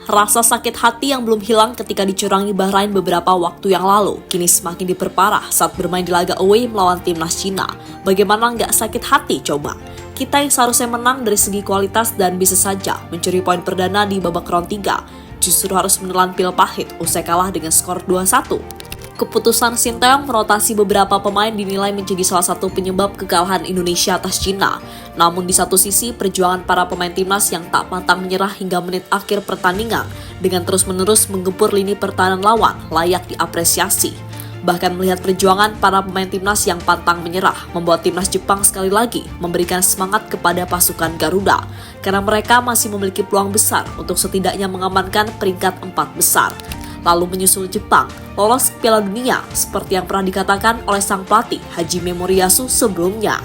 Rasa sakit hati yang belum hilang ketika dicurangi Bahrain beberapa waktu yang lalu kini semakin diperparah saat bermain di laga away melawan timnas Cina. Bagaimana nggak sakit hati coba? Kita yang seharusnya menang dari segi kualitas dan bisa saja mencuri poin perdana di babak round 3, justru harus menelan pil pahit usai kalah dengan skor 2-1. Keputusan Sinteyong merotasi beberapa pemain dinilai menjadi salah satu penyebab kekalahan Indonesia atas Cina. Namun di satu sisi, perjuangan para pemain timnas yang tak pantang menyerah hingga menit akhir pertandingan dengan terus-menerus menggempur lini pertahanan lawan layak diapresiasi. Bahkan melihat perjuangan para pemain timnas yang pantang menyerah membuat timnas Jepang sekali lagi memberikan semangat kepada pasukan Garuda karena mereka masih memiliki peluang besar untuk setidaknya mengamankan peringkat 4 besar. Lalu menyusul Jepang lolos ke Piala Dunia seperti yang pernah dikatakan oleh sang pelatih Hajime Moriyasu sebelumnya.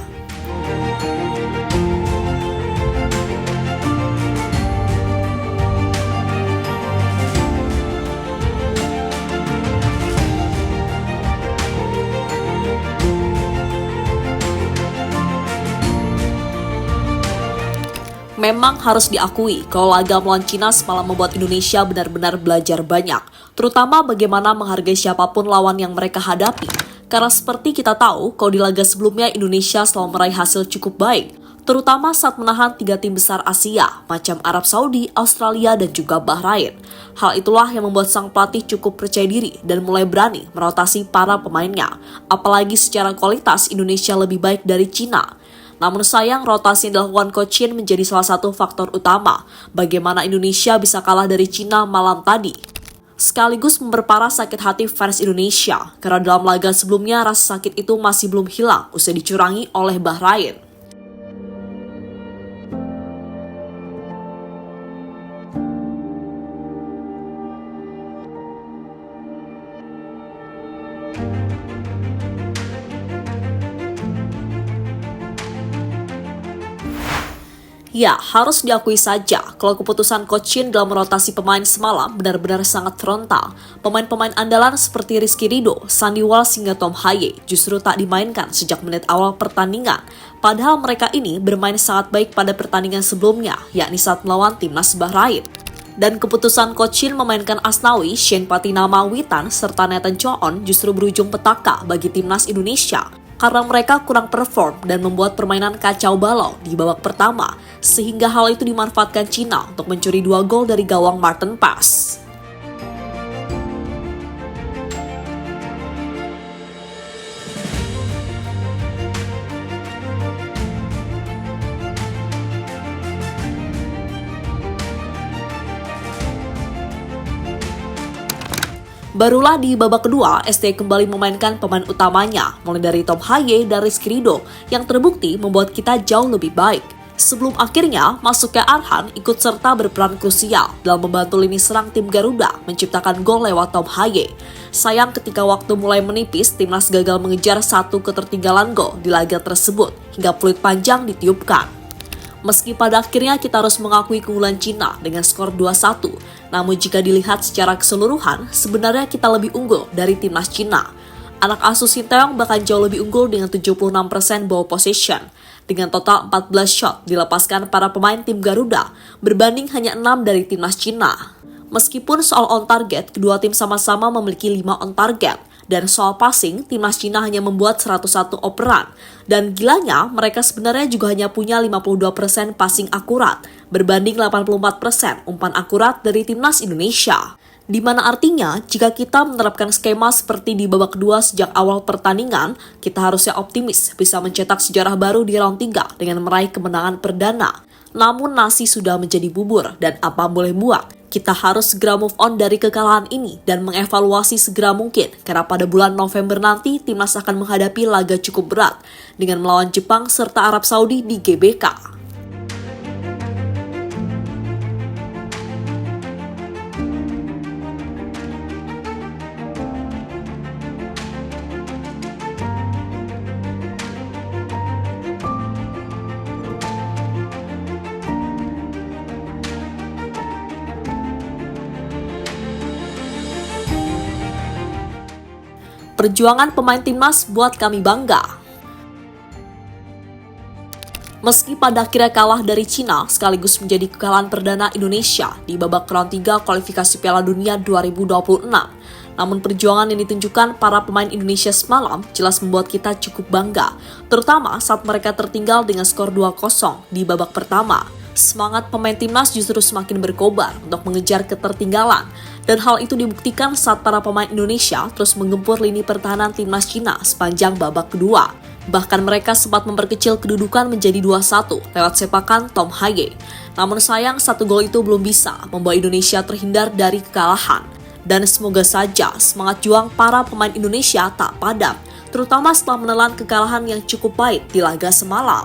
Memang harus diakui kalau laga melawan Cina semalam membuat Indonesia benar-benar belajar banyak, terutama bagaimana menghargai siapapun lawan yang mereka hadapi. Karena seperti kita tahu, kalau di laga sebelumnya Indonesia selalu meraih hasil cukup baik, terutama saat menahan 3 tim besar Asia, macam Arab Saudi, Australia, dan juga Bahrain. Hal itulah yang membuat sang pelatih cukup percaya diri dan mulai berani merotasi para pemainnya, apalagi secara kualitas Indonesia lebih baik dari Cina. Namun sayang, rotasi yang dilakukan Coach Shin menjadi salah satu faktor utama bagaimana Indonesia bisa kalah dari Cina malam tadi. Sekaligus memperparah sakit hati fans Indonesia, karena dalam laga sebelumnya rasa sakit itu masih belum hilang usai dicurangi oleh Bahrain. Ya, harus diakui saja kalau keputusan Coach Shin dalam merotasi pemain semalam benar-benar sangat frontal. Pemain-pemain andalan seperti Rizky Ridho, Sandy Walsh hingga Tom Haye justru tak dimainkan sejak menit awal pertandingan. Padahal mereka ini bermain sangat baik pada pertandingan sebelumnya, yakni saat melawan timnas Bahrain. Dan keputusan Coach Shin memainkan Asnawi, Shane Patinama Witan, serta Nathan Choon justru berujung petaka bagi timnas Indonesia karena mereka kurang perform dan membuat permainan kacau balau di babak pertama, sehingga hal itu dimanfaatkan Cina untuk mencuri 2 gol dari gawang Martin Paes. Barulah di babak kedua, ST kembali memainkan pemain utamanya, mulai dari Tom Haye dan Rizky Ridho, yang terbukti membuat kita jauh lebih baik. Sebelum akhirnya, masuknya Arhan ikut serta berperan krusial dalam membantu lini serang tim Garuda menciptakan gol lewat Tom Haye. Sayang ketika waktu mulai menipis, timnas gagal mengejar satu ketertinggalan gol di laga tersebut, hingga peluit panjang ditiupkan. Meski pada akhirnya kita harus mengakui keunggulan Cina dengan skor 2-1, namun jika dilihat secara keseluruhan, sebenarnya kita lebih unggul dari timnas Cina. Anak asuh Sinteyong bahkan jauh lebih unggul dengan 76% ball possession, dengan total 14 shot dilepaskan para pemain tim Garuda, berbanding hanya 6 dari timnas Cina. Meskipun soal on target, kedua tim sama-sama memiliki 5 on target, dan soal passing, timnas Cina hanya membuat 101 operan. Dan gilanya, mereka sebenarnya juga hanya punya 52% passing akurat, berbanding 84% umpan akurat dari timnas Indonesia. Di mana artinya, jika kita menerapkan skema seperti di babak kedua sejak awal pertandingan, kita harusnya optimis bisa mencetak sejarah baru di round 3 dengan meraih kemenangan perdana. Namun nasi sudah menjadi bubur, dan apa boleh buat. Kita harus segera move on dari kekalahan ini dan mengevaluasi segera mungkin karena pada bulan November nanti timnas akan menghadapi laga cukup berat dengan melawan Jepang serta Arab Saudi di GBK. Perjuangan pemain timnas buat kami bangga. Meski pada akhirnya kalah dari Cina sekaligus menjadi kekalahan perdana Indonesia di babak round 3 kualifikasi Piala Dunia 2026. Namun perjuangan yang ditunjukkan para pemain Indonesia semalam jelas membuat kita cukup bangga, terutama saat mereka tertinggal dengan skor 2-0 di babak pertama. Semangat pemain timnas justru semakin berkobar untuk mengejar ketertinggalan, dan hal itu dibuktikan saat para pemain Indonesia terus menggempur lini pertahanan timnas Cina sepanjang babak kedua. Bahkan mereka sempat memperkecil kedudukan menjadi 2-1 lewat sepakan Tom Haye. Namun sayang satu gol itu belum bisa membawa Indonesia terhindar dari kekalahan. Dan semoga saja semangat juang para pemain Indonesia tak padam, terutama setelah menelan kekalahan yang cukup pahit di laga semalam.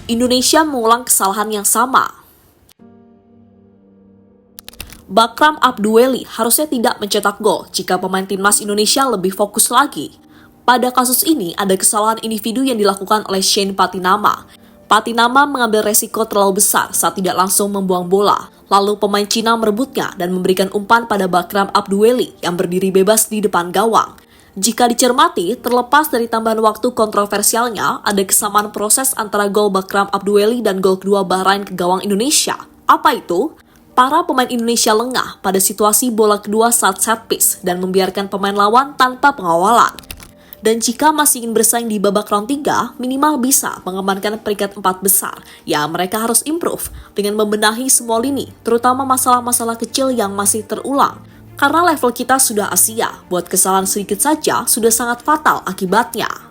Indonesia mengulang kesalahan yang sama. Bakram Abdueli harusnya tidak mencetak gol jika pemain timnas Indonesia lebih fokus lagi. Pada kasus ini ada kesalahan individu yang dilakukan oleh Shane Patinama. Patinama mengambil resiko terlalu besar saat tidak langsung membuang bola. Lalu pemain Cina merebutnya dan memberikan umpan pada Bakram Abdueli yang berdiri bebas di depan gawang. Jika dicermati, terlepas dari tambahan waktu kontroversialnya, ada kesamaan proses antara gol Bakram Abdueli dan gol kedua Bahrain ke gawang Indonesia. Apa itu? Para pemain Indonesia lengah pada situasi bola kedua saat set piece dan membiarkan pemain lawan tanpa pengawalan. Dan jika masih ingin bersaing di babak round 3, minimal bisa mengamankan peringkat 4 besar. Ya, mereka harus improve dengan membenahi semua lini, terutama masalah-masalah kecil yang masih terulang. Karena level kita sudah Asia, buat kesalahan sedikit saja sudah sangat fatal akibatnya.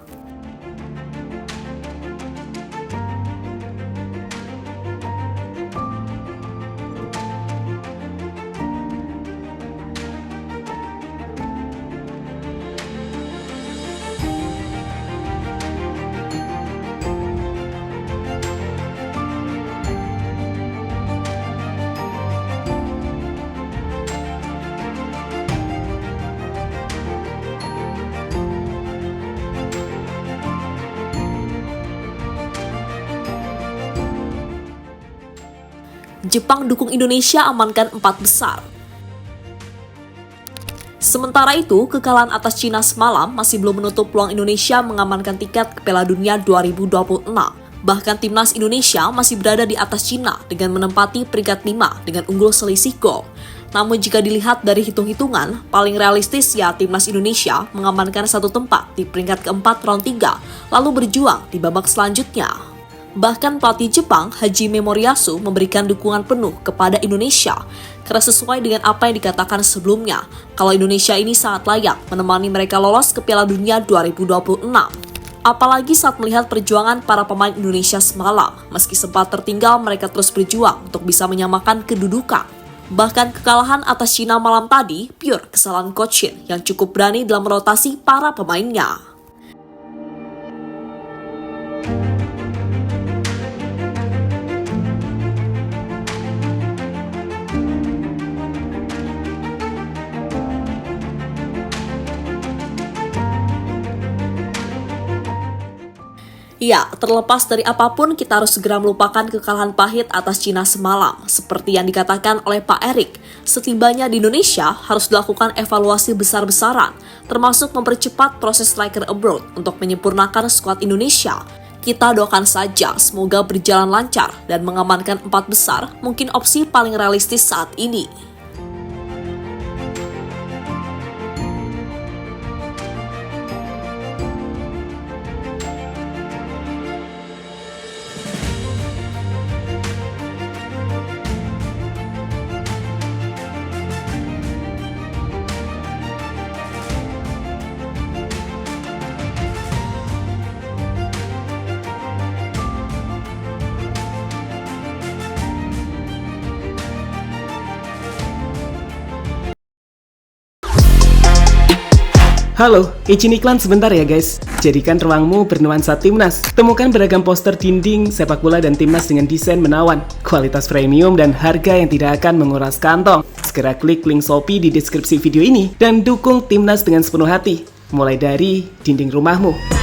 Jepang dukung Indonesia amankan 4 besar. Sementara itu, kekalahan atas Cina semalam masih belum menutup peluang Indonesia mengamankan tiket ke Piala Dunia 2026. Bahkan timnas Indonesia masih berada di atas Cina dengan menempati peringkat 5 dengan unggul selisih gol. Namun jika dilihat dari hitung-hitungan, paling realistis ya timnas Indonesia mengamankan satu tempat di peringkat keempat round 3, lalu berjuang di babak selanjutnya. Bahkan pelatih Jepang, Hajime Moriyasu, memberikan dukungan penuh kepada Indonesia karena sesuai dengan apa yang dikatakan sebelumnya, kalau Indonesia ini sangat layak menemani mereka lolos ke Piala Dunia 2026. Apalagi saat melihat perjuangan para pemain Indonesia semalam, meski sempat tertinggal mereka terus berjuang untuk bisa menyamakan kedudukan. Bahkan kekalahan atas Cina malam tadi pure kesalahan Coach Shin yang cukup berani dalam merotasi para pemainnya. Ya, terlepas dari apapun, kita harus segera melupakan kekalahan pahit atas Cina semalam. Seperti yang dikatakan oleh Pak Erik, setibanya di Indonesia harus dilakukan evaluasi besar-besaran, termasuk mempercepat proses striker abroad untuk menyempurnakan skuad Indonesia. Kita doakan saja semoga berjalan lancar dan mengamankan 4 besar, mungkin opsi paling realistis saat ini. Halo, izin iklan sebentar ya guys. Jadikan ruangmu bernuansa timnas. Temukan beragam poster dinding, sepak bola dan timnas dengan desain menawan, kualitas premium dan harga yang tidak akan menguras kantong. Segera klik link Shopee di deskripsi video ini dan dukung timnas dengan sepenuh hati. Mulai dari dinding rumahmu.